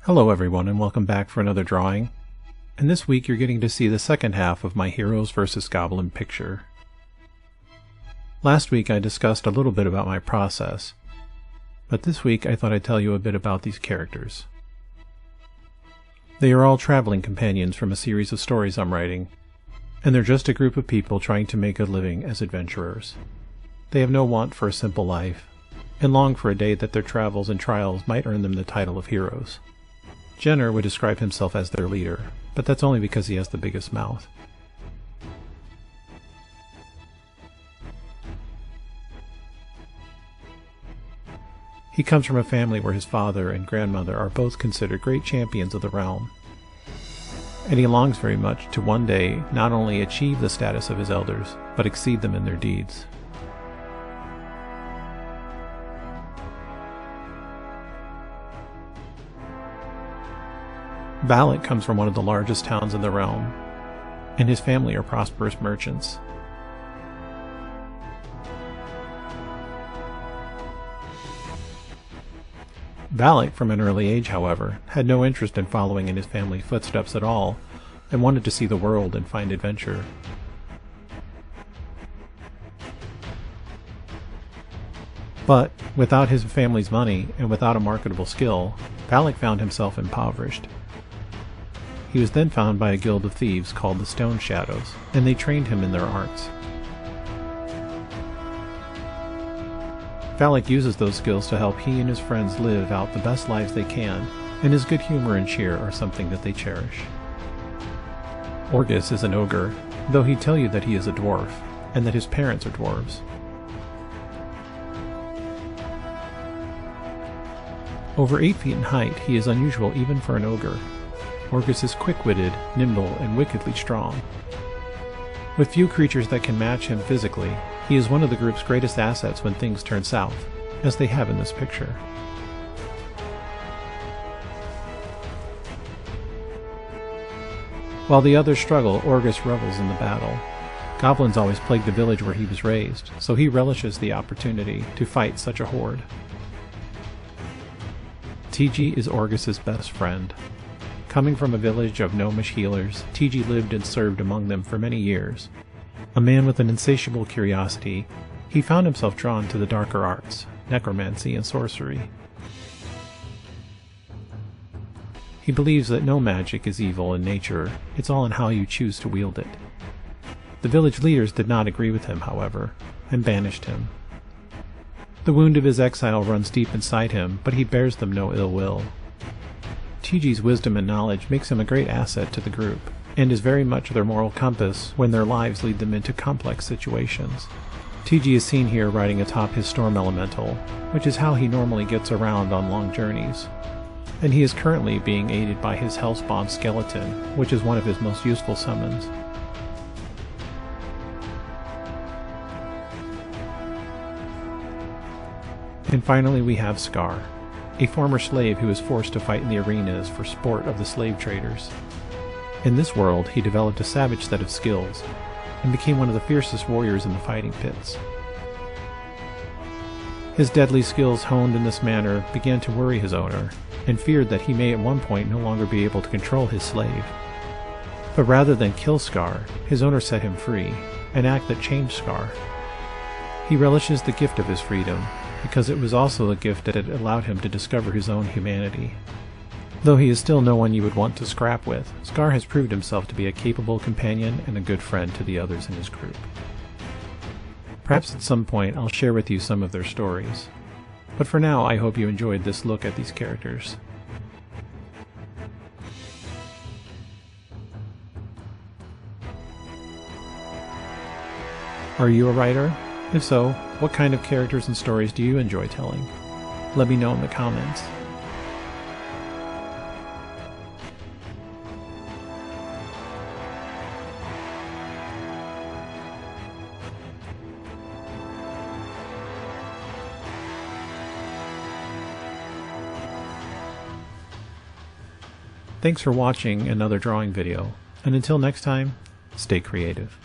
Hello everyone and welcome back for another drawing. And this week you're getting to see the second half of my Heroes vs. Goblin picture. Last week I discussed a little bit about my process, but this week I thought I'd tell you a bit about these characters. They are all traveling companions from a series of stories I'm writing, and they're just a group of people trying to make a living as adventurers. They have no want for a simple life, and long for a day that their travels and trials might earn them the title of heroes. Jenner would describe himself as their leader, but that's only because he has the biggest mouth. He comes from a family where his father and grandmother are both considered great champions of the realm, and he longs very much to one day not only achieve the status of his elders, but exceed them in their deeds. Valak comes from one of the largest towns in the realm, and his family are prosperous merchants. Valak, from an early age, however, had no interest in following in his family's footsteps at all, and wanted to see the world and find adventure. But, without his family's money and without a marketable skill, Valak found himself impoverished. He was then found by a guild of thieves called the Stone Shadows, and they trained him in their arts. Valak uses those skills to help he and his friends live out the best lives they can, and his good humor and cheer are something that they cherish. Orgus is an ogre, though he'd tell you that he is a dwarf, and that his parents are dwarves. Over 8 feet in height, he is unusual even for an ogre. Orgus is quick-witted, nimble, and wickedly strong. With few creatures that can match him physically, he is one of the group's greatest assets when things turn south, as they have in this picture. While the others struggle, Orgus revels in the battle. Goblins always plague the village where he was raised, so he relishes the opportunity to fight such a horde. Tiji is Orgus's best friend. Coming from a village of gnomish healers, Tiji lived and served among them for many years. A man with an insatiable curiosity, he found himself drawn to the darker arts, necromancy and sorcery. He believes that no magic is evil in nature, it's all in how you choose to wield it. The village leaders did not agree with him, however, and banished him. The wound of his exile runs deep inside him, but he bears them no ill will. Tiji's wisdom and knowledge makes him a great asset to the group, and is very much their moral compass when their lives lead them into complex situations. Tiji is seen here riding atop his storm elemental, which is how he normally gets around on long journeys. And he is currently being aided by his hellspawn skeleton, which is one of his most useful summons. And finally we have Scar, a former slave who was forced to fight in the arenas for sport of the slave traders. In this world, he developed a savage set of skills, and became one of the fiercest warriors in the fighting pits. His deadly skills honed in this manner began to worry his owner, and feared that he may at one point no longer be able to control his slave. But rather than kill Scar, his owner set him free, an act that changed Scar. He relishes the gift of his freedom, because it was also a gift that had allowed him to discover his own humanity. Though he is still no one you would want to scrap with, Scar has proved himself to be a capable companion and a good friend to the others in his group. Perhaps at some point I'll share with you some of their stories, but for now I hope you enjoyed this look at these characters. Are you a writer? If so, what kind of characters and stories do you enjoy telling? Let me know in the comments. Thanks for watching another drawing video, and until next time, stay creative.